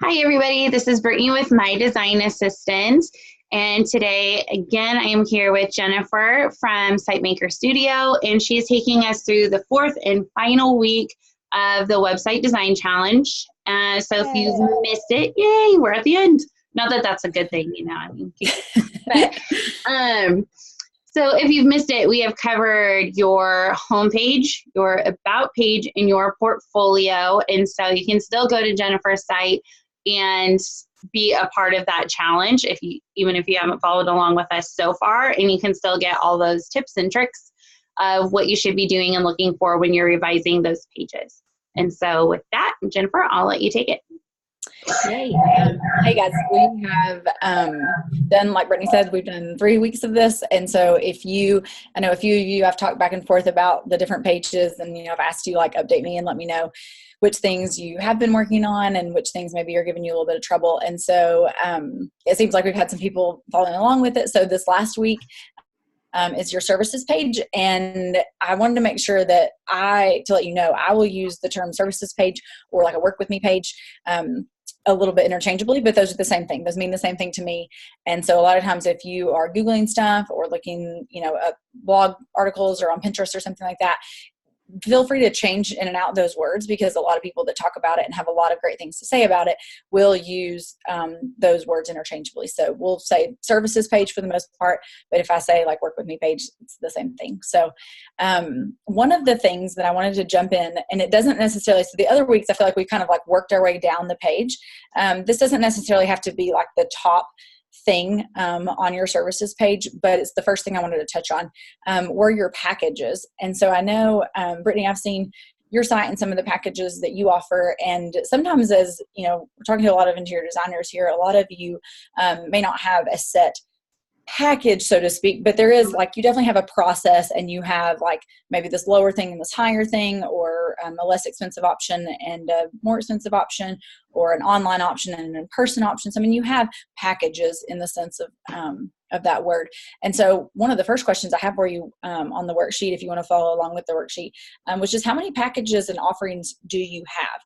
Hi, everybody. This is Brittany with My Design Assistant. And today, again, I am here with Jennifer from SiteMaker Studio, and she's taking us through the fourth and final week of the Website Design Challenge. So if you've missed it, yay, we're at the end. Not that that's a good thing, I mean, but so if you've missed it, we have covered your homepage, your about page, and your portfolio. And so you can still go to Jennifer's site and be a part of that challenge even if you haven't followed along with us so far, and you can still get all those tips and tricks of what you should be doing and looking for when you're revising those pages. And so with that, Jennifer, I'll let you take it. Yay. Hey guys, we have done, like Brittany said, we've done 3 weeks of this. And so I know a few of you have talked back and forth about the different pages, and I've asked you update me and let me know which things you have been working on and which things maybe are giving you a little bit of trouble. And so it seems like we've had some people following along with it. So this last week is your services page. And I wanted to make sure that to let you know, I will use the term services page or a work with me page a little bit interchangeably, but those are the same thing. Those mean the same thing to me. And so a lot of times if you are Googling stuff or looking, at blog articles or on Pinterest or something like that, feel free to change in and out those words, because a lot of people that talk about it and have a lot of great things to say about it will use those words interchangeably. So we'll say services page for the most part, but if I say work with me page, it's the same thing. So one of the things that I wanted to jump in, and it doesn't necessarily, so the other weeks I feel like we kind of worked our way down the page. This doesn't necessarily have to be the top thing on your services page, but it's the first thing I wanted to touch on were your packages. And so I know, Brittany, I've seen your site and some of the packages that you offer, and sometimes as we're talking to a lot of interior designers here, a lot of you may not have a set package, so to speak, but there is you definitely have a process, and you have maybe this lower thing and this higher thing, or a less expensive option and a more expensive option, or an online option and an in-person option. So I mean, you have packages in the sense of that word. And so one of the first questions I have for you on the worksheet, if you want to follow along with the worksheet, which is how many packages and offerings do you have?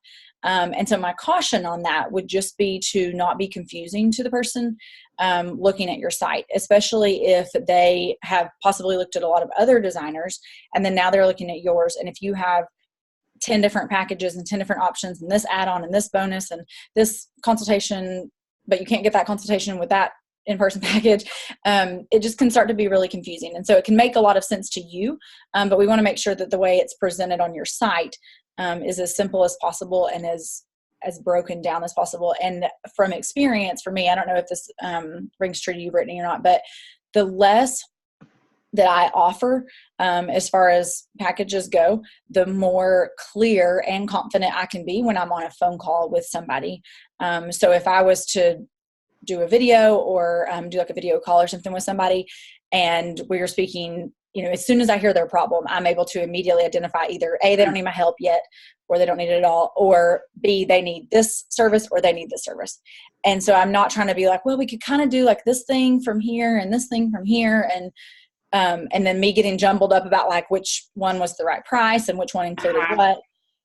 And so my caution on that would just be to not be confusing to the person looking at your site, especially if they have possibly looked at a lot of other designers, and then now they're looking at yours. And if you have 10 different packages and 10 different options and this add-on and this bonus and this consultation, but you can't get that consultation with that in-person package, it just can start to be really confusing. And so it can make a lot of sense to you, but we want to make sure that the way it's presented on your site is as simple as possible and as broken down as possible. And from experience, for me, I don't know if this rings true to you, Brittany, or not, but the less that I offer as far as packages go, the more clear and confident I can be when I'm on a phone call with somebody. So if I was to do a video or do a video call or something with somebody, and we are speaking, as soon as I hear their problem, I'm able to immediately identify either A, they don't need my help yet, or they don't need it at all, or B, they need this service or they need this service. And so I'm not trying to be well, we could kind of do this thing from here and this thing from here, and then me getting jumbled up about which one was the right price and which one included what.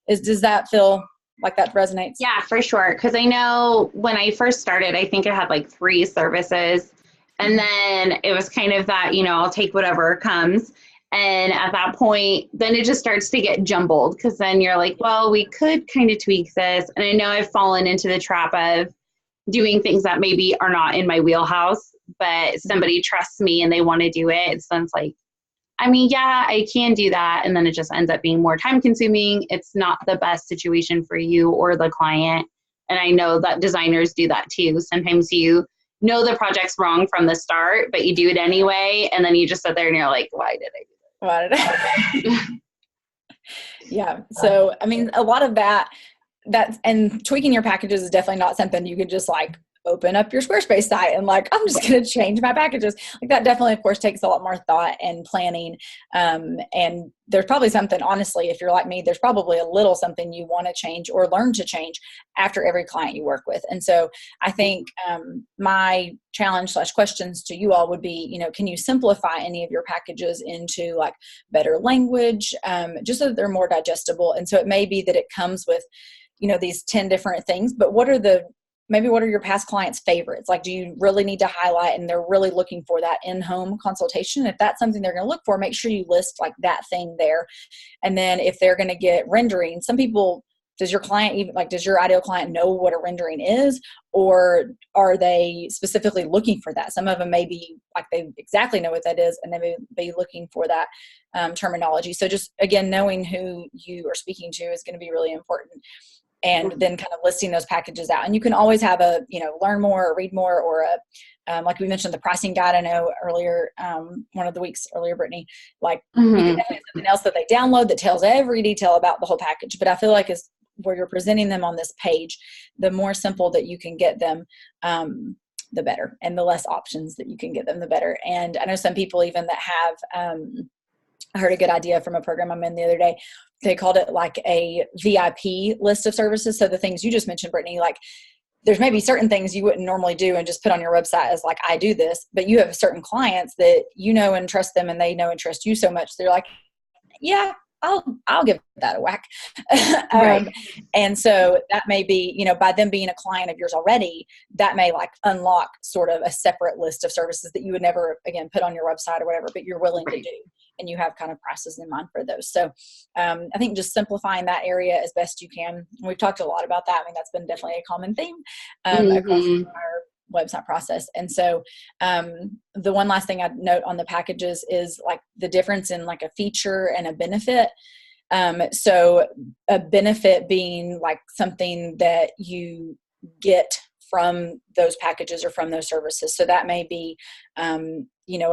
Does that feel like that resonates? Yeah, for sure. Because I know when I first started, I think I had 3 services. And then it was kind of that, I'll take whatever comes. And at that point, then it just starts to get jumbled, because then you're well, we could kind of tweak this. And I know I've fallen into the trap of doing things that maybe are not in my wheelhouse, but somebody trusts me and they want to do it. So it's yeah, I can do that. And then it just ends up being more time consuming. It's not the best situation for you or the client. And I know that designers do that too. Sometimes you know the project's wrong from the start, but you do it anyway. And then you just sit there and you're why did I do that? Why did I? Yeah. So, I mean, a lot of and tweaking your packages is definitely not something you could just open up your Squarespace site and I'm just going to change my packages. That definitely, of course, takes a lot more thought and planning. And there's probably something, honestly, if you're like me, there's probably a little something you want to change or learn to change after every client you work with. And so I think my challenge / questions to you all would be, can you simplify any of your packages into better language, just so that they're more digestible? And so it may be that it comes with, these 10 different things, but what are the maybe what are your past clients' favorites? Like, do you really need to highlight and they're really looking for that in-home consultation? If that's something they're going to look for, make sure you list like that thing there. And then if they're going to get rendering, some people, does your client even, like, does your ideal client know what a rendering is, or are they specifically looking for that? Some of them may be like they exactly know what that is, and they may be looking for that terminology. So just, again, knowing who you are speaking to is going to be really important. And then kind of listing those packages out. And you can always have a, learn more or read more, or like we mentioned, the pricing guide. I know earlier, one of the weeks earlier, Brittany, like you can definitely have something else that they download that tells every detail about the whole package. But I feel like is where you're presenting them on this page, the more simple that you can get them, the better, and the less options that you can get them, the better. And I know some people even that have, I heard a good idea from a program I'm in the other day. They called it like a VIP list of services. So the things you just mentioned, Brittany, like there's maybe certain things you wouldn't normally do and just put on your website as like, I do this, but you have certain clients that you know and trust them, and they know and trust you so much. They're like, yeah, I'll give that a whack. Right. And so that may be, by them being a client of yours already, that may like unlock sort of a separate list of services that you would never, again, put on your website or whatever, but you're willing to do. And you have kind of prices in mind for those. So I think just simplifying that area as best you can. We've talked a lot about that. I mean, that's been definitely a common theme across our website process. And so the one last thing I'd note on the packages is like the difference in like a feature and a benefit. So a benefit being like something that you get from those packages or from those services. So that may be,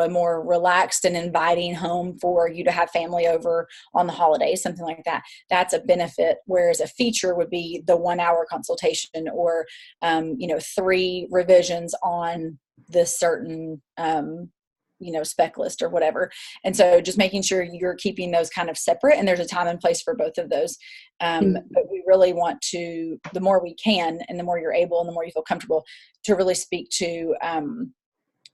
a more relaxed and inviting home for you to have family over on the holidays, something like that. That's a benefit. Whereas a feature would be the 1 hour consultation, or, 3 revisions on this certain, spec list or whatever. And so just making sure you're keeping those kind of separate, and there's a time and place for both of those. But we really want to, the more we can, and the more you're able, and the more you feel comfortable, to really speak to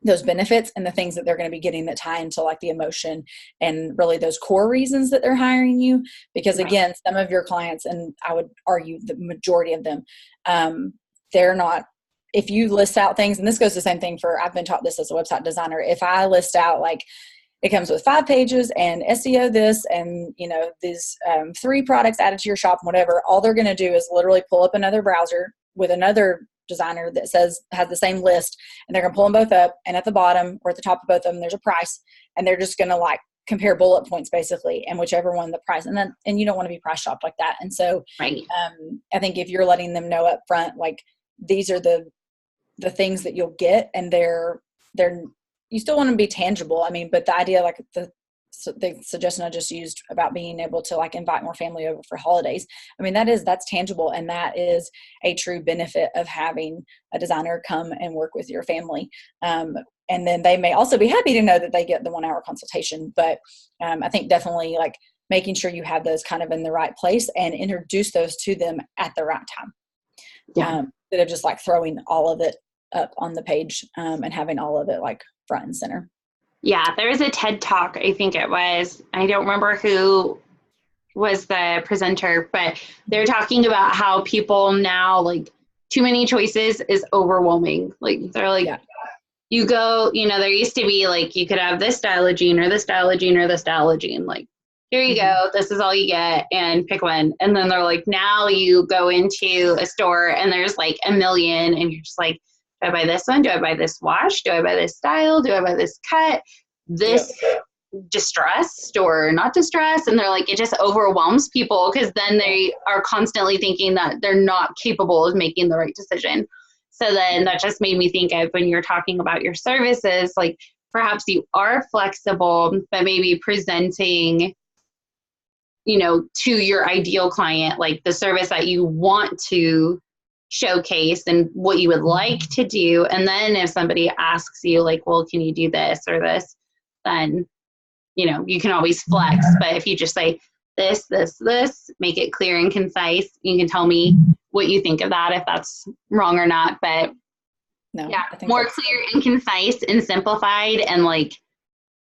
those benefits and the things that they're going to be getting that tie into like the emotion and really those core reasons that they're hiring you. Because again, some of your clients, and I would argue the majority of them, they're not, if you list out things, and this goes the same thing for, I've been taught this as a website designer. If I list out like, it comes with 5 pages and SEO this, and these 3 products added to your shop and whatever, all they're going to do is literally pull up another browser with another designer that has the same list, and they're going to pull them both up, and at the bottom or at the top of both of them, there's a price, and they're just going to like compare bullet points basically, and whichever one the price, and you don't want to be price shopped like that. And so I think if you're letting them know up front, like these are the things that you'll get, and they're you still want to be tangible. I mean, but the idea, like the suggestion I just used about being able to like invite more family over for holidays, I mean, that's tangible, and that is a true benefit of having a designer come and work with your family. And then they may also be happy to know that they get the 1 hour consultation. But I think definitely like making sure you have those kind of in the right place and introduce those to them at the right time. Instead of just like throwing all of it up on the page and having all of it like front and center. Yeah, there was a TED Talk, I think it was. I don't remember who was the presenter, but they're talking about how people now, like, too many choices is overwhelming. Like, they're like, you go, there used to be like, you could have this style of jean or this style of jean or this style of jean. Like, here you go, this is all you get, and pick one. And then they're like, now you go into a store and there's like a million, and you're just like, do I buy this one? Do I buy this wash? Do I buy this style? Do I buy this cut? This distressed or not distressed? And they're like, it just overwhelms people, because then they are constantly thinking that they're not capable of making the right decision. So then that just made me think of, when you're talking about your services, like perhaps you are flexible, but maybe presenting, to your ideal client, like the service that you want to showcase and what you would like to do. And then if somebody asks you like, well, can you do this or this, then, you can always flex. But if you just say this, make it clear and concise, you can tell me what you think of that, if that's wrong or not. But more clear and concise and simplified, and like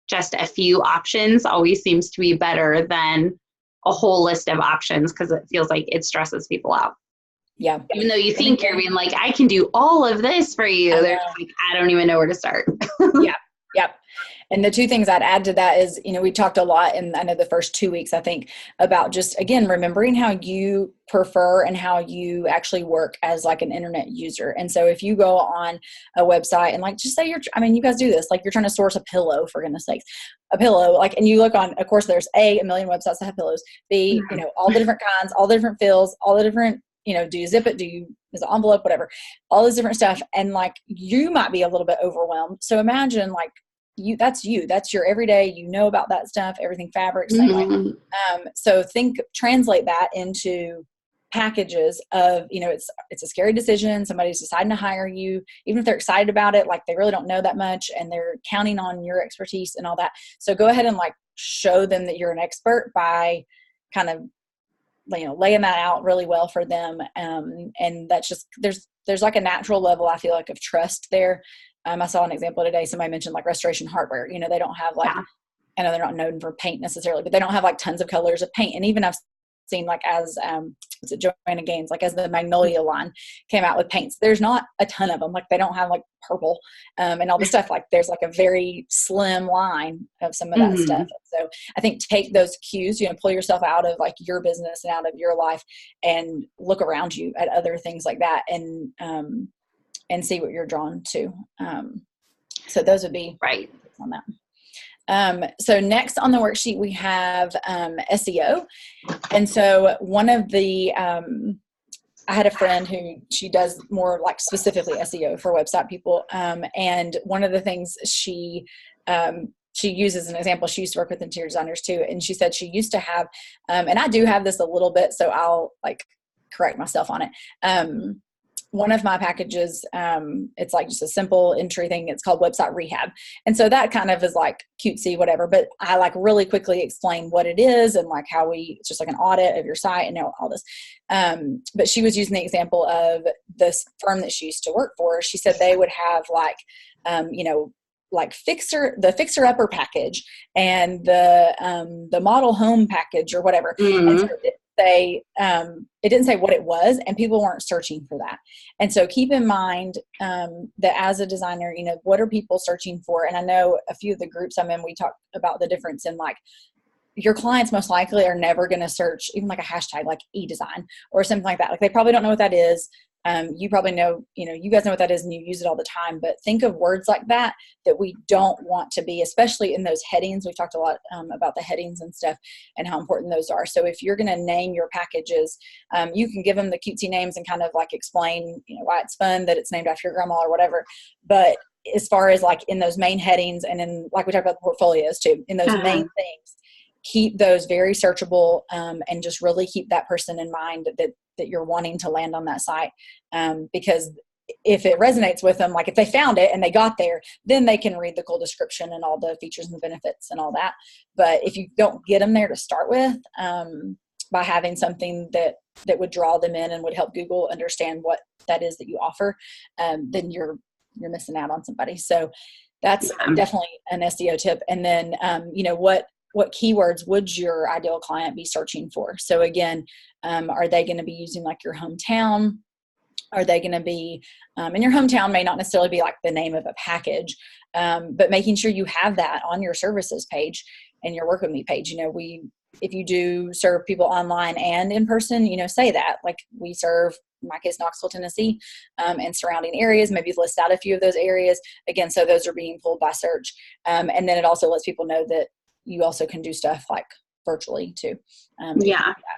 just a few options always seems to be better than a whole list of options, because it feels like it stresses people out. Yeah. Even though you think you're being like, I can do all of this for you. They're just like, I don't even know where to start. Yeah. Yep. And the two things I'd add to that is, we talked a lot in, I know, the first 2 weeks, I think, about just, again, remembering how you prefer and how you actually work as like an internet user. And so if you go on a website and like, just say you guys do this, like you're trying to source a pillow, for goodness sakes, a pillow, like, and you look on, of course, there's a million websites that have pillows, B, all the different kinds, all the different fills, all the different, do you zip it? Is it envelope, whatever, all this different stuff. And like, you might be a little bit overwhelmed. So imagine like, that's your everyday, about that stuff, everything fabric, same way. So translate that into packages of, it's a scary decision. Somebody's deciding to hire you, even if they're excited about it, like they really don't know that much and they're counting on your expertise and all that. So go ahead and like show them that you're an expert by kind of, laying that out really well for them. And that's just, there's like a natural level, I feel like, of trust there. I saw an example today. Somebody mentioned like Restoration Hardware. They don't have like, I know they're not known for paint necessarily, but they don't have like tons of colors of paint. And even I've seen like as, was it Joanna Gaines, like as the Magnolia line came out with paints, there's not a ton of them. Like they don't have like purple and all the stuff. Like there's like a very slim line of some of that stuff. So I think take those cues, pull yourself out of like your business and out of your life and look around you at other things like that. And see what you're drawn to. So those would be right on that. So next on the worksheet, we have SEO. And so one of the, I had a friend who she does more like specifically SEO for website people. And one of the things she uses an example, she used to work with interior designers too. And she said she used to have, and I do have this a little bit, so I'll like correct myself on it. One of my packages, it's like just a simple entry thing. It's called Website Rehab. And so that kind of is like cutesy, whatever, but I like really quickly explain what it is and like how it's just like an audit of your site and all this. But she was using the example of this firm that she used to work for. She said they would have like, like the fixer upper package and the model home package or whatever. And so it didn't say what it was, and people weren't searching for that. And so keep in mind that as a designer, what are people searching for? And I know a few of the groups I'm in, we talk about the difference in like your clients most likely are never going to search even like a hashtag like e-design or something like that. Like they probably don't know what that is. You probably know, you guys know what that is and you use it all the time, but think of words like that we don't want to be, especially in those headings. We've talked a lot about the headings and stuff and how important those are. So if you're going to name your packages, you can give them the cutesy names and kind of like explain, why it's fun that it's named after your grandma or whatever. But as far as like in those main headings and in, like we talked about the portfolios too, in those main things, keep those very searchable and just really keep that person in mind that you're wanting to land on that site. Because if it resonates with them, like if they found it and they got there, then they can read the cool description and all the features and the benefits and all that. But if you don't get them there to start with, by having something that would draw them in and would help Google understand what that is that you offer, then you're missing out on somebody. So that's definitely an SEO tip. And then, what keywords would your ideal client be searching for? So again, are they going to be using like your hometown? Are they going to be, and your hometown may not necessarily be like the name of a package, but making sure you have that on your services page and your Work With Me page. If you do serve people online and in person, say that, like we serve, in my case, Knoxville, Tennessee, and surrounding areas, maybe list out a few of those areas. Again, so those are being pulled by search. And then it also lets people know that you also can do stuff like virtually too.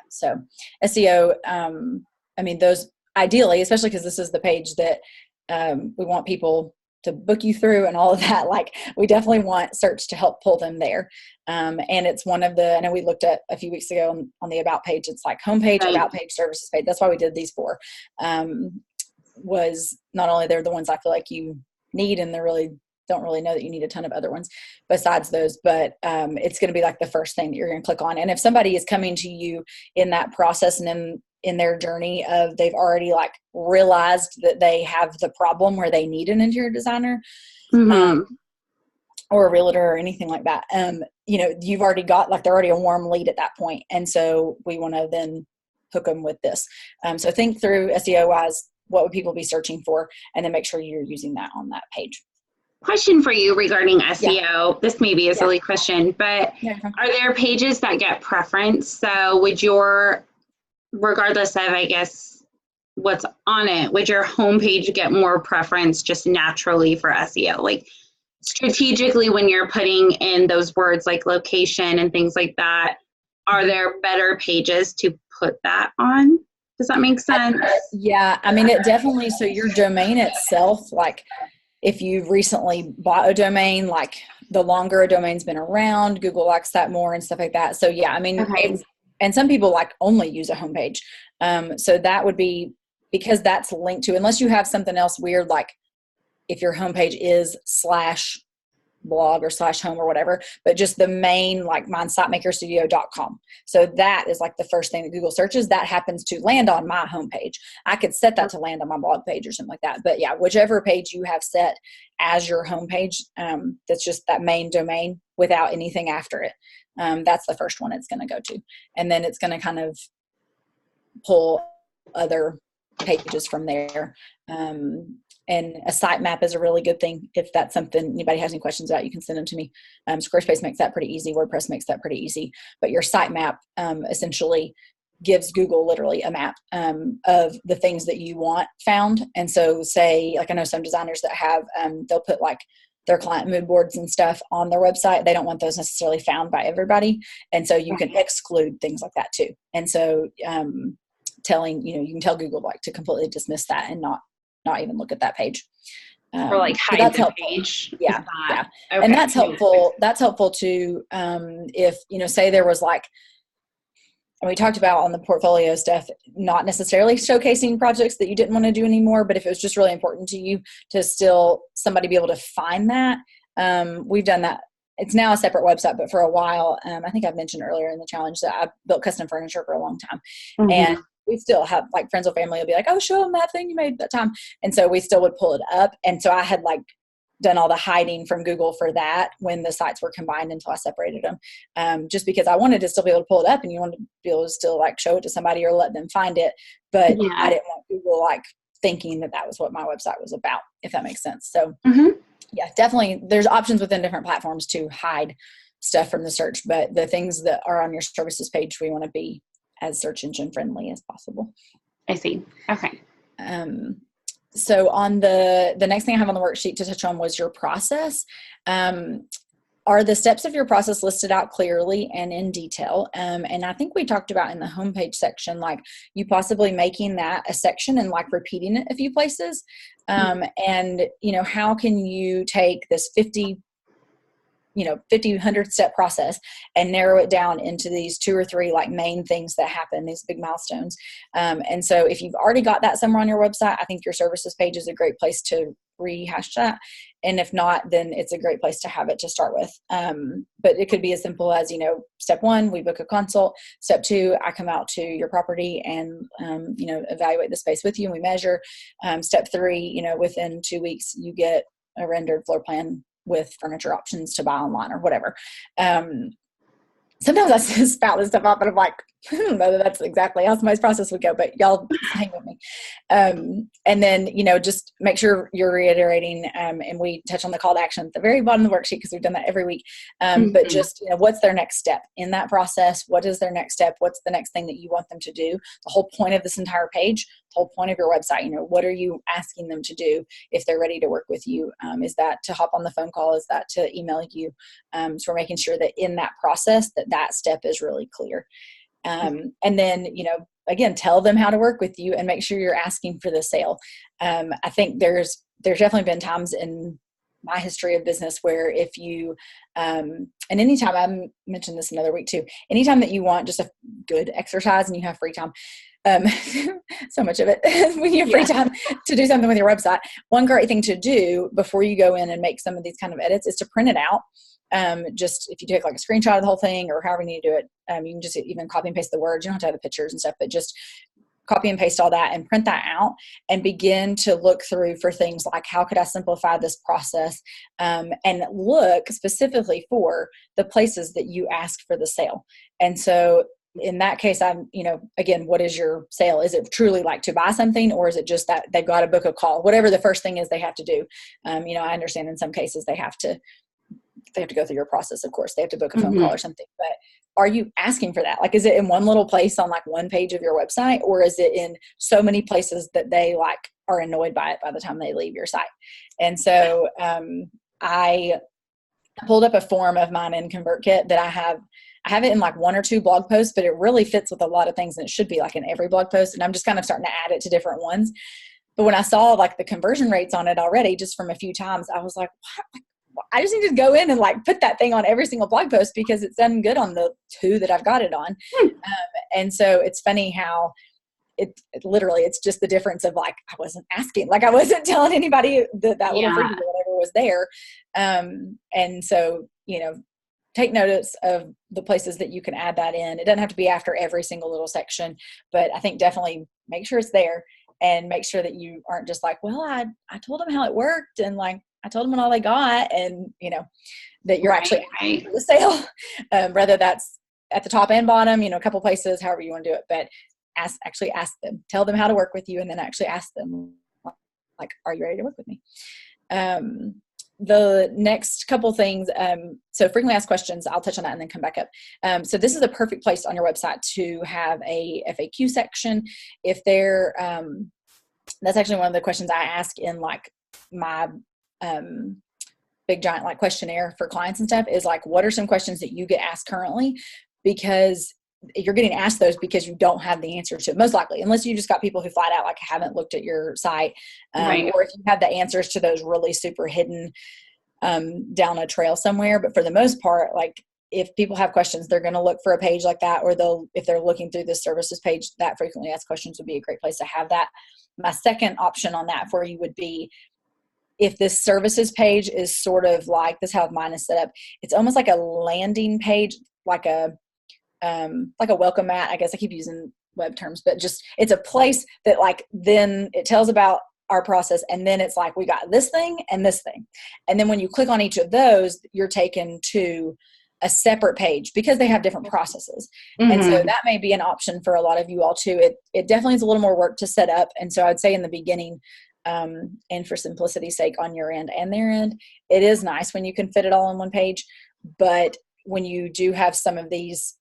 So SEO, those ideally, especially because this is the page that we want people to book you through and all of that, like we definitely want search to help pull them there. And it's one of I know we looked at a few weeks ago on the About page, it's like homepage, About page, services page. That's why we did these four. Was not only they're the ones I feel like you need and they're don't really know that you need a ton of other ones besides those, but it's going to be like the first thing that you're going to click on. And if somebody is coming to you in that process and in their journey of they've already like realized that they have the problem where they need an interior designer or a realtor or anything like that, you've already got like they're already a warm lead at that point. And so we want to then hook them with this. So think through SEO wise, what would people be searching for, and then make sure you're using that on that page. Question for you regarding SEO. Yeah. This may be a silly question, but are there pages that get preference? So would your, regardless of, I guess, what's on it, would your homepage get more preference just naturally for SEO? Like strategically, when you're putting in those words like location and things like that, are there better pages to put that on? Does that make sense? Yeah, I mean, it definitely, so your domain itself, like if you've recently bought a domain, like the longer a domain's been around, Google likes that more and stuff like that. So yeah, I mean, and some people like only use a homepage. So that would be, because that's linked to, unless you have something else weird, like if your homepage is /blog or /home or whatever, but just the main, like mine, sitemakerstudio.com. So that is like the first thing that Google searches. That happens to land on my homepage. I could set that to land on my blog page or something like that. But yeah, whichever page you have set as your homepage, that's just that main domain without anything after it. That's the first one it's going to go to. And then it's going to kind of pull other pages from there. And a sitemap is a really good thing. If that's something anybody has any questions about, you can send them to me. Squarespace makes that pretty easy. WordPress makes that pretty easy. But your sitemap essentially gives Google literally a map of the things that you want found. And so say, like I know some designers that have, they'll put like their client mood boards and stuff on their website. They don't want those necessarily found by everybody. And so you can exclude things like that too. And so you can tell Google like to completely dismiss that and not even look at that page. Or like hide that's the helpful. page. Yeah. Okay. And that's helpful. That's helpful too. If, say there was like, and we talked about on the portfolio stuff, not necessarily showcasing projects that you didn't want to do anymore, but if it was just really important to you to still somebody be able to find that, we've done that. It's now a separate website, but for a while, I think I've mentioned earlier in the challenge that I built custom furniture for a long time. Mm-hmm. And we still have like friends or family will be like, oh, show them that thing you made that time. And so we still would pull it up. And so I had like done all the hiding from Google for that when the sites were combined until I separated them. Just because I wanted to still be able to pull it up and you wanted to be able to still like show it to somebody or let them find it. But I didn't want Google like thinking that was what my website was about, if that makes sense. So yeah, definitely there's options within different platforms to hide stuff from the search, but the things that are on your services page, we want to be as search engine friendly as possible. I see. Okay. So on the next thing I have on the worksheet to touch on was your process. Are the steps of your process listed out clearly and in detail? And I think we talked about in the homepage section, like you possibly making that a section and like repeating it a few places. And, how can you take this 100 step process and narrow it down into these 2 or 3 like main things that happen, these big milestones. And so if you've already got that somewhere on your website, I think your services page is a great place to rehash that. And if not, then it's a great place to have it to start with. But it could be as simple as, step 1, we book a consult. Step 2, I come out to your property and, evaluate the space with you and we measure. Step 3, within 2 weeks, you get a rendered floor plan with furniture options to buy online or whatever. Sometimes I spout this stuff up and I'm like, whether that's exactly how somebody's process would go, but y'all hang with me. And then, just make sure you're reiterating, and we touch on the call to action at the very bottom of the worksheet because we've done that every week. But just, what's their next step in that process? What is their next step? What's the next thing that you want them to do? The whole point of this entire page, the whole point of your website, what are you asking them to do if they're ready to work with you? Is that to hop on the phone call? Is that to email you? So we're making sure that in that process that step is really clear. And then, again, tell them how to work with you and make sure you're asking for the sale. I think there's definitely been times in my history of business where if you, and anytime, I mentioned this another week too, anytime that you want just a good exercise and you have free time, so much of it when you have free time to do something with your website, one great thing to do before you go in and make some of these kind of edits is to print it out. Just if you take like a screenshot of the whole thing or however you need to do it, you can just even copy and paste the words. You don't have to have the pictures and stuff, but just copy and paste all that and print that out and begin to look through for things like how could I simplify this process, and look specifically for the places that you ask for the sale. And so in that case, I'm, again, what is your sale? Is it truly like to buy something, or is it just that they've got to book a call? Whatever the first thing is they have to do. I understand in some cases they have to go through your process. Of course, they have to book a phone call or something, but are you asking for that? Like, is it in one little place on like one page of your website, or is it in so many places that they like are annoyed by it by the time they leave your site? And so, I pulled up a form of mine in ConvertKit that I have it in like one or two blog posts, but it really fits with a lot of things, and it should be like in every blog post. And I'm just kind of starting to add it to different ones. But when I saw like the conversion rates on it already, just from a few times, I was like, I just need to go in and like put that thing on every single blog post because it's done good on the two that I've got it on. And so it's funny how it literally, it's just the difference of like, I wasn't asking, like I wasn't telling anybody that little freebie or whatever was there. And so, take notice of the places that you can add that in. It doesn't have to be after every single little section, but I think definitely make sure it's there, and make sure that you aren't just like, well, I told them how it worked, and like, I told them what all they got, and that you're actually for the sale. Whether that's at the top and bottom, a couple places, however you want to do it, but actually ask them, tell them how to work with you, and then actually ask them, like, are you ready to work with me? The next couple things, so frequently asked questions, I'll touch on that and then come back up. So this is a perfect place on your website to have a FAQ section. If they're, that's actually one of the questions I ask in like my big giant like questionnaire for clients and stuff, is like, what are some questions that you get asked currently? Because you're getting asked those because you don't have the answer to it, most likely, unless you just got people who flat out like haven't looked at your site, or if you have the answers to those really super hidden down a trail somewhere. But for the most part, like if people have questions, they're going to look for a page like that, or if they're looking through the services page, that frequently asked questions would be a great place to have that. My second option on that for you would be, if this services page is sort of like this, how mine is set up, it's almost like a landing page, like a welcome mat. I guess I keep using web terms, but just, it's a place that like, then it tells about our process. And then it's like, we got this thing and this thing. And then when you click on each of those, you're taken to a separate page because they have different processes. And so that may be an option for a lot of you all too. It definitely is a little more work to set up. And so I'd say in the beginning, and for simplicity's sake on your end and their end, it is nice when you can fit it all on one page. But when you do have some of these,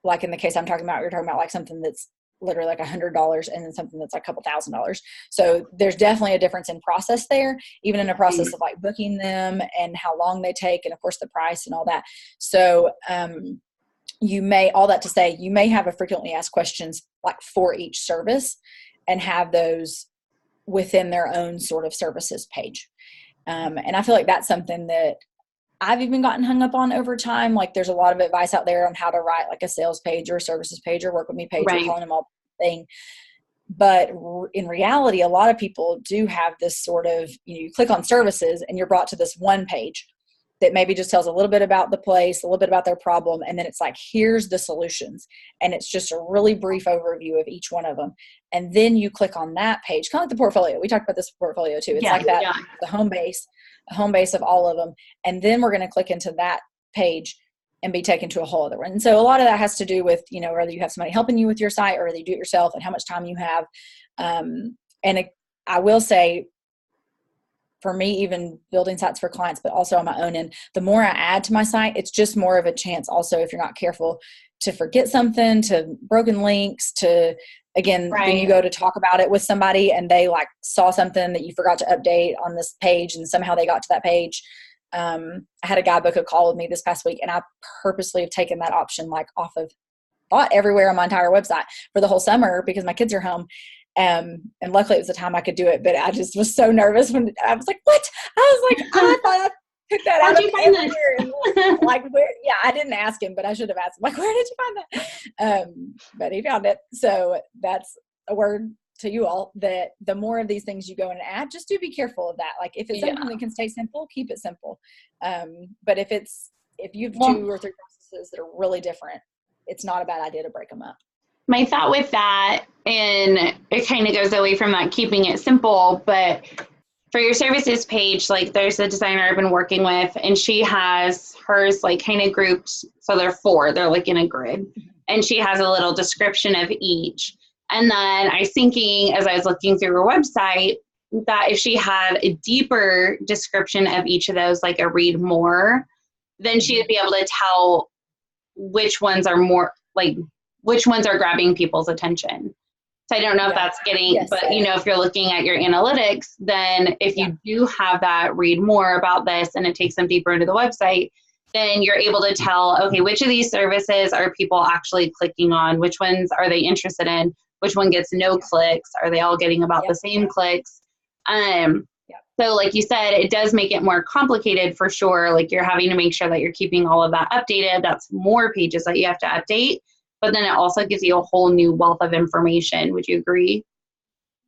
like in the case I'm talking about, you're talking about like something that's literally like $100 and then something that's like a couple $1,000s. So there's definitely a difference in process there, even in a process of like booking them and how long they take, and of course the price and all that. So all that to say, you may have a frequently asked questions like for each service and have those within their own sort of services page. And I feel like that's something that I've even gotten hung up on over time. Like there's a lot of advice out there on how to write like a sales page or a services page or work with me page, or calling them all thing. But in reality, a lot of people do have this sort of, you click on services and you're brought to this one page that maybe just tells a little bit about the place, a little bit about their problem. And then it's like, here's the solutions. And it's just a really brief overview of each one of them. And then you click on that page, kind of like the portfolio. We talked about this portfolio too. It's like that, the home base of all of them. And then we're going to click into that page and be taken to a whole other one. And so a lot of that has to do with, whether you have somebody helping you with your site or whether you do it yourself and how much time you have. I will say, for me, even building sites for clients, but also on my own end, the more I add to my site, it's just more of a chance also, if you're not careful, to forget something, to broken links, to, again, then you go to talk about it with somebody and they like saw something that you forgot to update on this page and somehow they got to that page. I had a guy book a call with me this past week, and I purposely have taken that option like off of everywhere on my entire website for the whole summer because my kids are home. And luckily it was the time I could do it, but I just was so nervous when I was like, what? I was like, I thought I took that out of everywhere. Like, where? Yeah, I didn't ask him, but I should have asked him, like, where did you find that? But he found it. So that's a word to you all, that the more of these things you go in and add, just do be careful of that. Like if it's something that can stay simple, keep it simple. But if you have 2 or 3 processes that are really different, it's not a bad idea to break them up. My thought with that, and it kind of goes away from that keeping it simple, but for your services page, like there's a designer I've been working with, and she has hers like kind of grouped. So they're 4, they're like in a grid. and she has a little description of each. And then I was thinking, as I was looking through her website, that if she had a deeper description of each of those, like a read more, then she would be able to tell which ones are more, like, which ones are grabbing people's attention. So I don't know if that's getting, Yes. but if you're looking at your analytics, then if you do have that read more about this and it takes them deeper into the website, then you're able to tell, okay, which of these services are people actually clicking on? Which ones are they interested in? Which one gets no clicks? Are they all getting about the same clicks? So like you said, it does make it more complicated for sure. Like you're having to make sure that you're keeping all of that updated. That's more pages that you have to update. But then it also gives you a whole new wealth of information. Would you agree?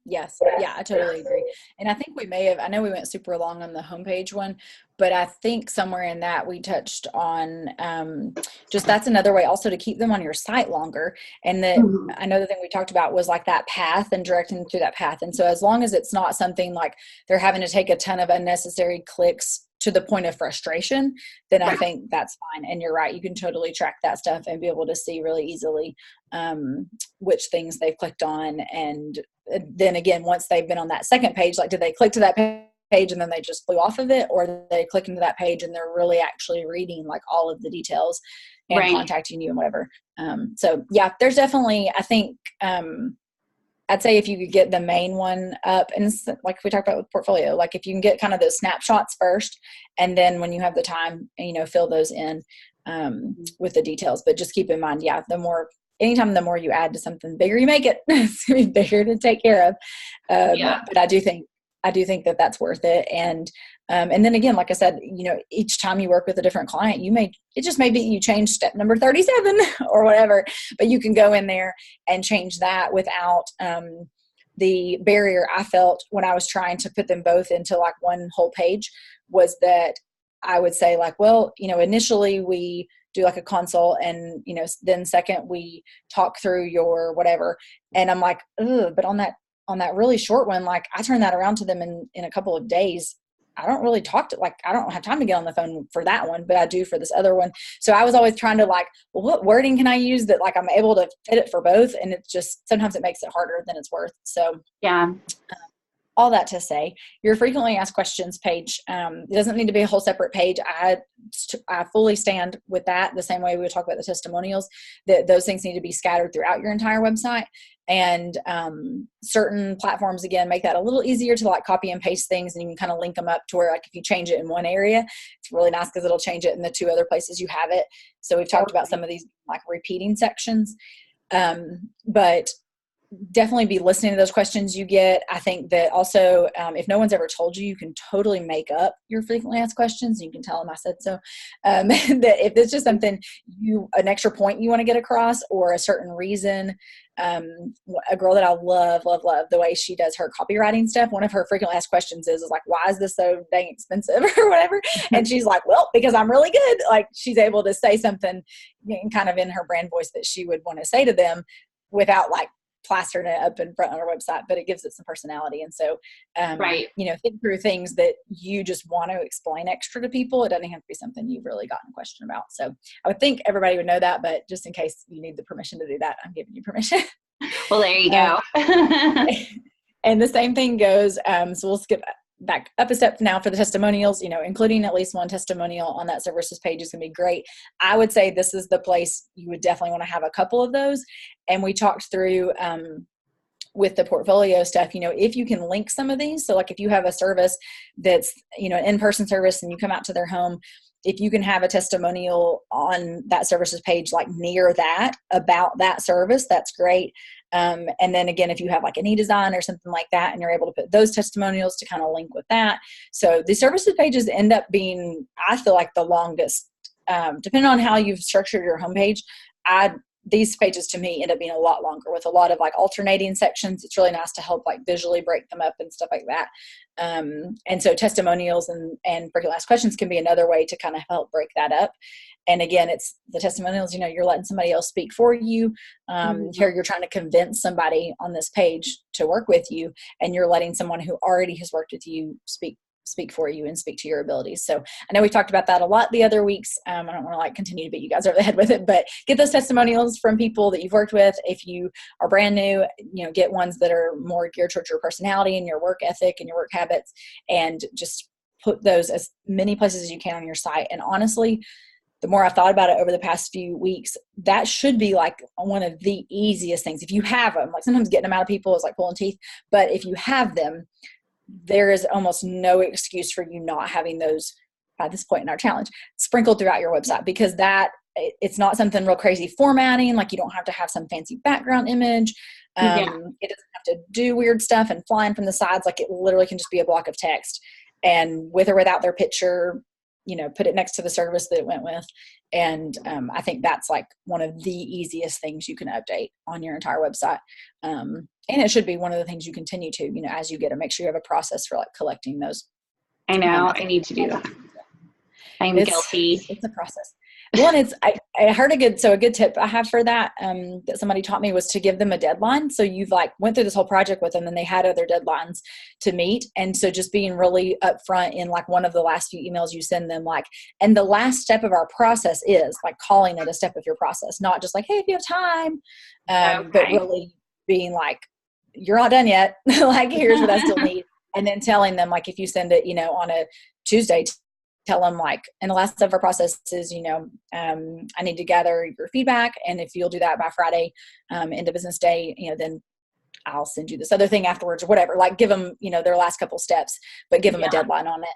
Yes. Yeah, I totally agree. And I think we may have, I know we went super long on the homepage one, but I think somewhere in that we touched on just that's another way also to keep them on your site longer. And that another thing we talked about was like that path and directing them through that path. And so as long as it's not something like they're having to take a ton of unnecessary clicks to the point of frustration, then I think that's fine. And you're right. You can totally track that stuff and be able to see really easily which things they've clicked on. And then again, once they've been on that second page, like did they click to that page and then they just flew off of it, or they click into that page and they're really actually reading like all of the details and contacting you and whatever. So yeah, there's definitely, I think, I'd say if you could get the main one up, and like we talked about with portfolio, like if you can get kind of those snapshots first, and then when you have the time, fill those in with the details. But just keep in mind, anytime the more you add to something, bigger you make it, it's going to be bigger to take care of. But I do think that that's worth it. And then again, like I said, each time you work with a different client, it just may be you change step number 37 or whatever, but you can go in there and change that without the barrier I felt when I was trying to put them both into like one whole page was that I would say like, well, initially we do like a consult and, then second we talk through your whatever. And I'm like, but on that really short one, like I turn that around to them in a couple of days. I don't really I don't have time to get on the phone for that one, but I do for this other one. So I was always trying to like, well, what wording can I use that like I'm able to fit it for both? And it's just, sometimes it makes it harder than it's worth. So yeah. All that to say, your frequently asked questions page, it doesn't need to be a whole separate page. I fully stand with that. The same way we would talk about the testimonials, that those things need to be scattered throughout your entire website. And certain platforms, again, make that a little easier to like copy and paste things, and you can kind of link them up to where like if you change it in one area, it's really nice because it'll change it in the two other places you have it. So we've talked about some of these like repeating sections, but definitely be listening to those questions you get. I think that also, if no one's ever told you, you can totally make up your frequently asked questions. You can tell them I said so. That if it's just something an extra point you want to get across or a certain reason, a girl that I love the way she does her copywriting stuff. One of her frequently asked questions is like, why is this so dang expensive or whatever? And she's like, well, because I'm really good. Like she's able to say something kind of in her brand voice that she would want to say to them without like plastering it up in front on our website, but it gives it some personality. And so, think through things that you just want to explain extra to people. It doesn't have to be something you've really gotten a question about. So I would think everybody would know that, but just in case you need the permission to do that, I'm giving you permission. Well, there you go. And the same thing goes. So we'll skip back up a step now for the testimonials, including at least one testimonial on that services page is going to be great. I would say this is the place you would definitely want to have a couple of those. And we talked through with the portfolio stuff, if you can link some of these. So like if you have a service that's, an in-person service and you come out to their home, if you can have a testimonial on that services page, like near that about that service, that's great. And then again, if you have like an e-design or something like that, and you're able to put those testimonials to kind of link with that. So the services pages end up being, I feel like the longest, depending on how you've structured your homepage. These pages to me end up being a lot longer with a lot of like alternating sections. It's really nice to help like visually break them up and stuff like that. And so testimonials and frequently asked questions can be another way to kind of help break that up. And again, it's the testimonials, you're letting somebody else speak for you. Here you're trying to convince somebody on this page to work with you, and you're letting someone who already has worked with you speak speak for you and speak to your abilities. So I know we talked about that a lot the other weeks. I don't want to like continue to beat you guys over the head with it, but get those testimonials from people that you've worked with. If you are brand new, get ones that are more geared towards your personality and your work ethic and your work habits, and just put those as many places as you can on your site. And honestly, the more I've thought about it over the past few weeks, that should be like one of the easiest things. If you have them, like sometimes getting them out of people is like pulling teeth, but if you have them, there is almost no excuse for you not having those at this point in our challenge sprinkled throughout your website, because it's not something real crazy formatting. Like you don't have to have some fancy background image. It doesn't have to do weird stuff and flying from the sides. Like it literally can just be a block of text, and with or without their picture, put it next to the service that it went with. And I think that's like one of the easiest things you can update on your entire website. And it should be one of the things you continue to, as you get to make sure you have a process for like collecting those. I know. I need to do that. I'm guilty. It's a process. One, I heard a good tip I have for that, that somebody taught me, was to give them a deadline. So you've like went through this whole project with them and they had other deadlines to meet. And so just being really upfront in like one of the last few emails you send them, like, and the last step of our process is like calling it a step of your process, not just like, hey, if you have time, but really being like, you're not done yet. Like, here's what I still need. And then telling them, like, if you send it, on a Tuesday, tell them like, in the last step of our process is, I need to gather your feedback. And if you'll do that by Friday, end of business day, then I'll send you this other thing afterwards or whatever. Like give them, their last couple steps, but give them a deadline on it.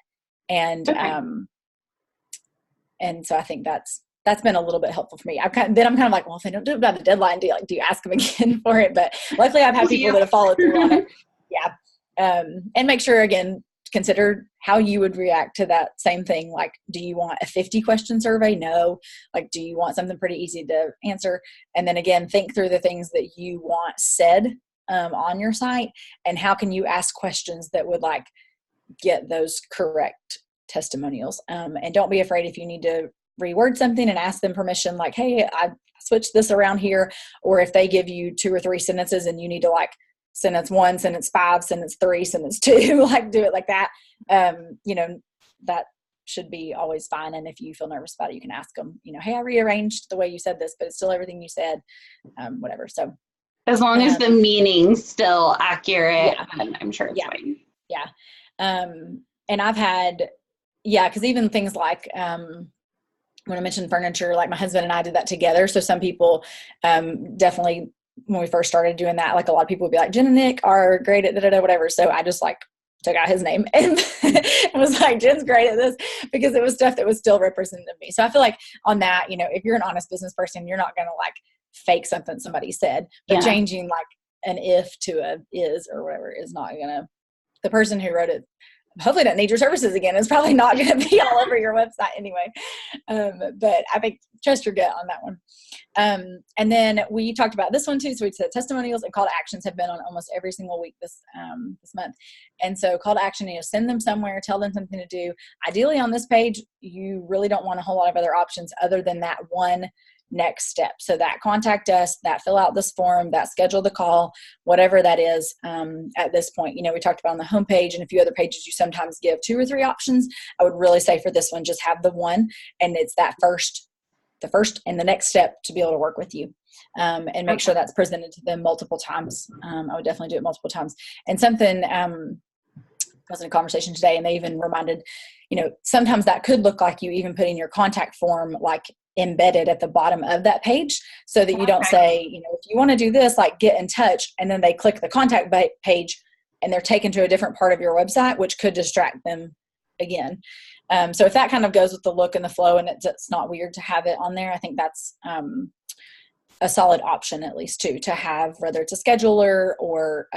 And so I think that's been a little bit helpful for me. I'm kind of like, well, if they don't do it by the deadline, do you ask them again for it? But luckily I've had people that have followed through on it. Yeah. And make sure, again, consider how you would react to that same thing. Like, do you want a 50 question survey? No. Like, do you want something pretty easy to answer? And then again, think through the things that you want said on your site, and how can you ask questions that would like get those correct testimonials. And don't be afraid if you need to reword something and ask them permission, like, hey, I switched this around here. Or if they give you 2 or 3 sentences and you need to like sentence 1, sentence 5, sentence 3, sentence 2, like do it like that. That should be always fine. And if you feel nervous about it, you can ask them, hey, I rearranged the way you said this, but it's still everything you said, whatever. So as long as the meaning's still accurate, I'm sure it's fine. Yeah. And I've had, because even things like, when I mentioned furniture, like my husband and I did that together. So some people definitely, when we first started doing that, like a lot of people would be like, Jen and Nick are great at whatever. So I just like took out his name and was like, Jen's great at this, because it was stuff that was still representative of me. So I feel like on that, if you're an honest business person, you're not going to like fake something somebody said, but changing like an if to a is or whatever is not going to, the person who wrote it hopefully don't need your services again. It's probably not going to be all over your website anyway. But I think trust your gut on that one. And then we talked about this one too. So we said testimonials and call to actions have been on almost every single week this month. And so call to action, send them somewhere, tell them something to do. Ideally on this page, you really don't want a whole lot of other options other than that one next step. So that contact us, that fill out this form, that schedule the call, whatever that is. At this point, we talked about on the homepage and a few other pages, you sometimes give 2 or 3 options. I would really say for this one, just have the one, and it's that the first and the next step to be able to work with you, and make sure that's presented to them multiple times. I would definitely do it multiple times. And something, I was in a conversation today and they even reminded, sometimes that could look like you even putting your contact form like embedded at the bottom of that page, so that you don't say, if you want to do this, like get in touch, and then they click the contact page and they're taken to a different part of your website, which could distract them again. So if that kind of goes with the look and the flow and it's not weird to have it on there, I think that's a solid option, at least too, to have, whether it's a scheduler or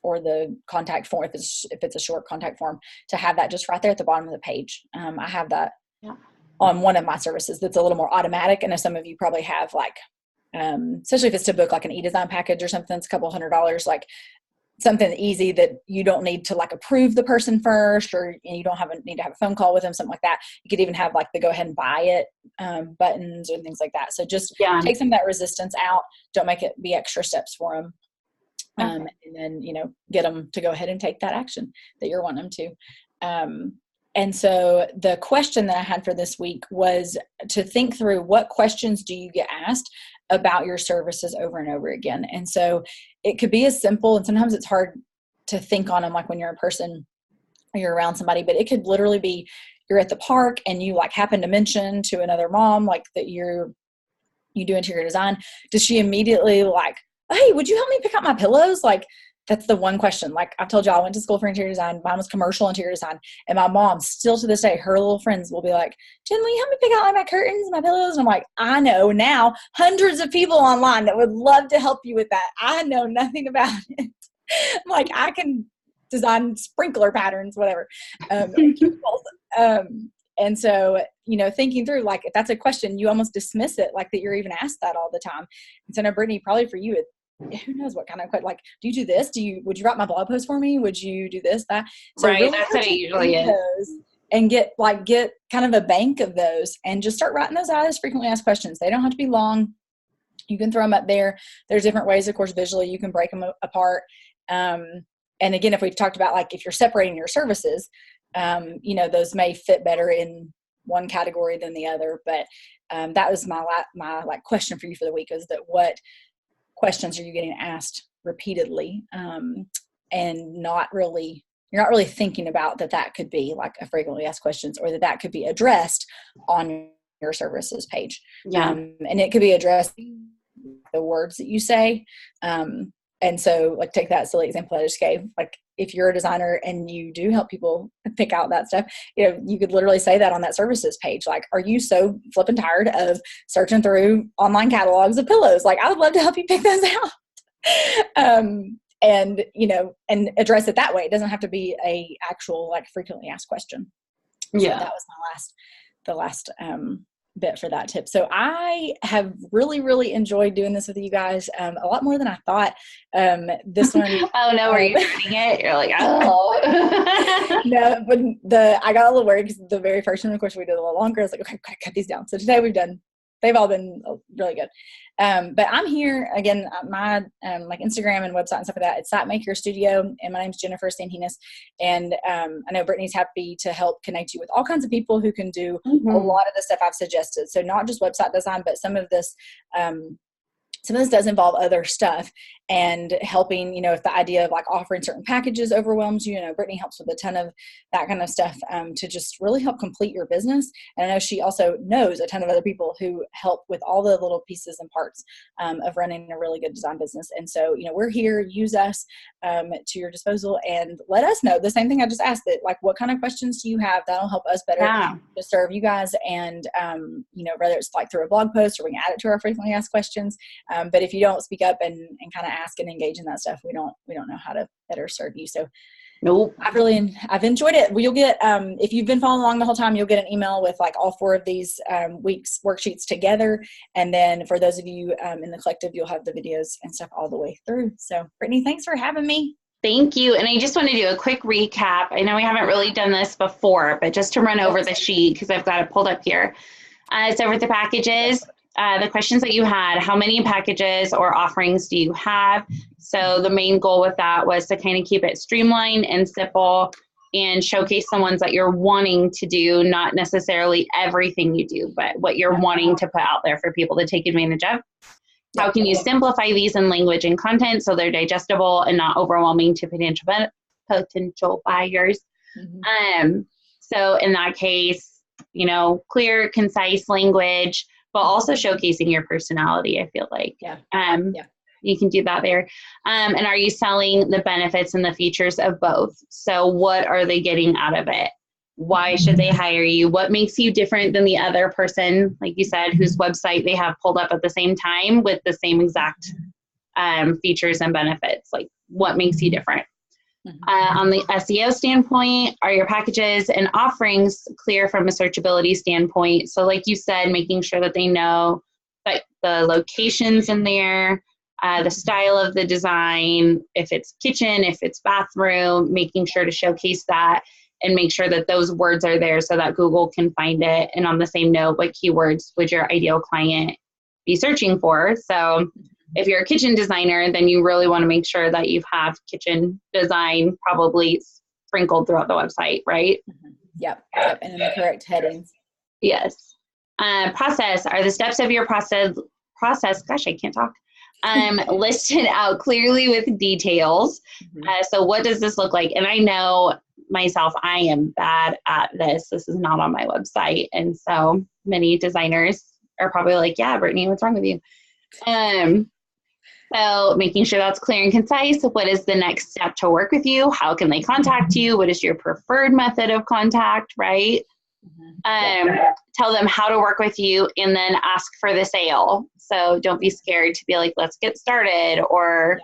the contact form, if it's a short contact form, to have that just right there at the bottom of the page. I have that on one of my services that's a little more automatic. I know some of you probably have like, especially if it's to book like an e-design package or something, it's a couple $100, like something easy that you don't need to like approve the person first, or you don't need to have a phone call with them, something like that. You could even have like the go ahead and buy it buttons or things like that. So just take some of that resistance out. Don't make it be extra steps for them. And then, get them to go ahead and take that action that you're wanting them to. And so the question that I had for this week was to think through what questions do you get asked about your services over and over again. And so it could be as simple, and sometimes it's hard to think on them, like when you're in person or you're around somebody, but it could literally be you're at the park and you like happen to mention to another mom like that you do interior design. Does she immediately like, hey, would you help me pick out my pillows? Like, that's the one question. Like I've told y'all, I went to school for interior design. Mine was commercial interior design. And my mom still to this day, her little friends will be like, Jen, will you help me pick out like my curtains and my pillows? And I'm like, I know now hundreds of people online that would love to help you with that. I know nothing about it. I'm like, I can design sprinkler patterns, whatever. And so, thinking through, like, if that's a question, you almost dismiss it, like that you're even asked that all the time. And so, no, Brittany, probably for you, who knows what kind of question, like, do you do this? Would you write my blog post for me? Would you do this, that? So right. Really that's what it usually is. And get kind of a bank of those and just start writing those out as frequently asked questions. They don't have to be long. You can throw them up there. There's different ways, of course, visually, you can break them apart. And again, if we've talked about, like, if you're separating your services, those may fit better in one category than the other. But that was my question for you for the week, is that what questions are you getting asked repeatedly, and you're not really thinking about that could be like a frequently asked questions, or that could be addressed on your services page. And it could be addressed the words that you say. And so, like, take that silly example I just gave. Like, if you're a designer and you do help people pick out that stuff, you could literally say that on that services page. Like, are you so flipping tired of searching through online catalogs of pillows? Like, I would love to help you pick those out. And address it that way. It doesn't have to be a actual, like, frequently asked question. Yeah. So that was the last bit for that tip. So I have really, really enjoyed doing this with you guys, a lot more than I thought. This one. Oh no, were you reading it? You're like, oh. No, but I got a little worried because the very first one, of course, we did a little longer. I was like, okay, cut these down. So today they've all been really good. But I'm here again, my like Instagram and website and stuff like that. It's SiteMaker Studio, and my name's Jennifer Santinas. And I know Brittany's happy to help connect you with all kinds of people who can do a lot of the stuff I've suggested. So not just website design, but some of this does involve other stuff, and helping, if the idea of like offering certain packages overwhelms you, Brittany helps with a ton of that kind of stuff, to just really help complete your business. And I know she also knows a ton of other people who help with all the little pieces and parts of running a really good design business. And so, we're here. Use us to your disposal, and let us know the same thing I just asked, that like, what kind of questions do you have that'll help us better to serve you guys? And whether it's like through a blog post, or we can add it to our frequently asked questions. But if you don't speak up and kind of ask and engage in that stuff, we don't know how to better serve you. So nope. I've enjoyed it. You'll get, if you've been following along the whole time, you'll get an email with like all 4 of these weeks worksheets together. And then for those of you in the collective, you'll have the videos and stuff all the way through. So Brittany, thanks for having me. Thank you. And I just want to do a quick recap. I know we haven't really done this before, but just to run over the sheet, because I've got it pulled up here. So with the packages, the questions that you had, how many packages or offerings do you have? So the main goal with that was to kind of keep it streamlined and simple, and showcase the ones that you're wanting to do, not necessarily everything you do, but what you're wanting to put out there for people to take advantage of. How can you simplify these in language and content so they're digestible and not overwhelming to potential buyers? So in that case, clear, concise language, but also showcasing your personality, I feel like. You can do that there. And are you selling the benefits and the features of both? So what are they getting out of it? Why should they hire you? What makes you different than the other person, like you said, whose website they have pulled up at the same time with the same exact features and benefits? Like, what makes you different? On the SEO standpoint, are your packages and offerings clear from a searchability standpoint? So like you said, making sure that they know that the locations in there, the style of the design, if it's kitchen, if it's bathroom, making sure to showcase that and make sure that those words are there so that Google can find it. And on the same note, what keywords would your ideal client be searching for? So if you're a kitchen designer, then you really want to make sure that you have kitchen design probably sprinkled throughout the website, right? Yep. And in the correct headings. Yes. Process, are the steps of your process, gosh, I can't talk, listed out clearly with details. So what does this look like? And I know myself, I am bad at this. This is not on my website. And so many designers are probably like, yeah, Brittany, what's wrong with you? So making sure that's clear and concise. What is the next step to work with you? How can they contact you? What is your preferred method of contact, right? Tell them how to work with you and then ask for the sale. So don't be scared to be like, let's get started, or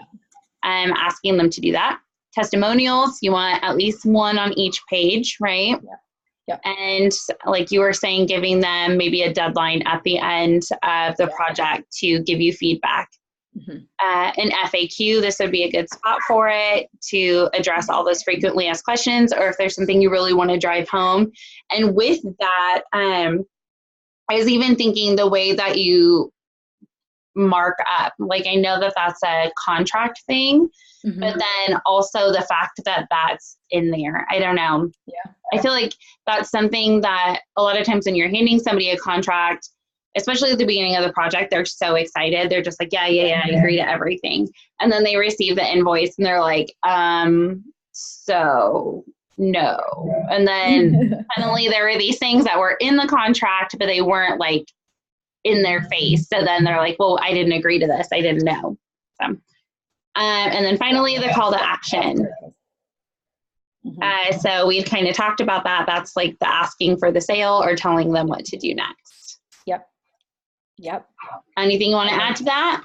asking them to do that. Testimonials, you want at least one on each page, right? And like you were saying, giving them maybe a deadline at the end of the project to give you feedback. An FAQ, this would be a good spot for it to address all those frequently asked questions, or if there's something you really want to drive home. And with that, I was even thinking the way that you mark up, like I know that that's a contract thing, but then also the fact that that's in there, I don't know. I feel like that's something that a lot of times when you're handing somebody a contract, especially at the beginning of the project, they're so excited. They're just like, yeah, I agree to everything. And then they receive the invoice and they're like, so no. And then suddenly there were these things that were in the contract, but they weren't like in their face. So then they're like, well, I didn't agree to this. I didn't know. So, and then finally the call to action. So we've kind of talked about that. That's like the asking for the sale or telling them what to do next. Yep. Anything you want to add to that?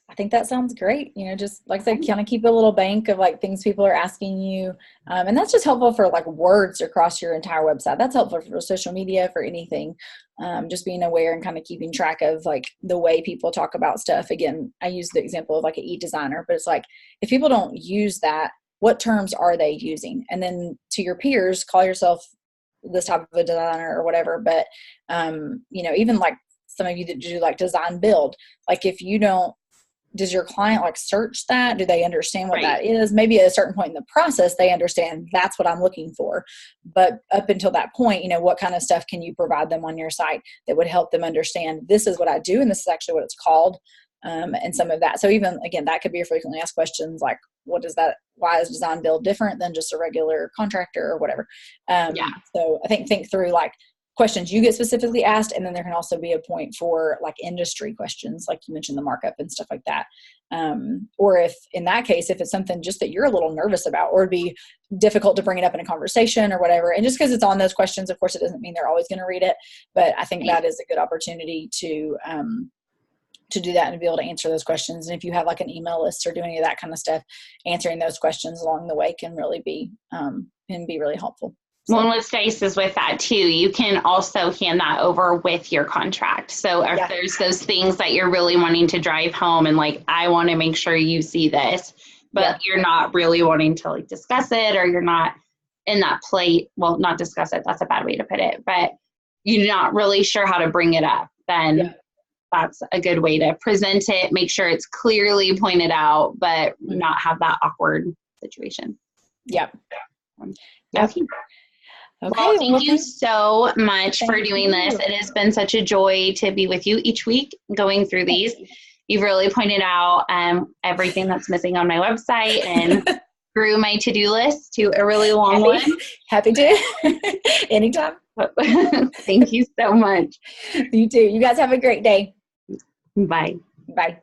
I think that sounds great. Just like I said, kind of keep a little bank of like things people are asking you. And that's just helpful for like words across your entire website. That's helpful for social media, for anything. Just being aware and kind of keeping track of like the way people talk about stuff. Again, I use the example of like an e-designer, but it's like, if people don't use that, what terms are they using? And then to your peers, call yourself this type of a designer or whatever. But, even like some of you that do like design build, like if you don't, does your client like search that? Do they understand what that is? Maybe at a certain point in the process, they understand that's what I'm looking for. But up until that point, what kind of stuff can you provide them on your site that would help them understand this is what I do and this is actually what it's called, and some of that. So even, again, that could be your frequently asked questions like, what is that? Why is design build different than just a regular contractor or whatever? So I think through like questions you get specifically asked, and then there can also be a point for like industry questions, like you mentioned the markup and stuff like that. Or if in that case, if it's something just that you're a little nervous about, or it'd be difficult to bring it up in a conversation or whatever, and just because it's on those questions, of course, it doesn't mean they're always going to read it, but I think that is a good opportunity to do that and be able to answer those questions. And if you have like an email list or doing any of that kind of stuff, answering those questions along the way can really be really helpful. Well, and what's nice is with that too, you can also hand that over with your contract. So if there's those things that you're really wanting to drive home and like, I want to make sure you see this, but you're not really wanting to like discuss it, or you're not in that plate. Well, not discuss it. That's a bad way to put it, but you're not really sure how to bring it up. Then that's a good way to present it. Make sure it's clearly pointed out, but not have that awkward situation. Okay, well, thank you so much for doing this. It has been such a joy to be with you each week going through these. You've really pointed out everything that's missing on my website and grew my to-do list to a really long one. Happy to. Anytime. Thank you so much. You too. You guys have a great day. Bye. Bye.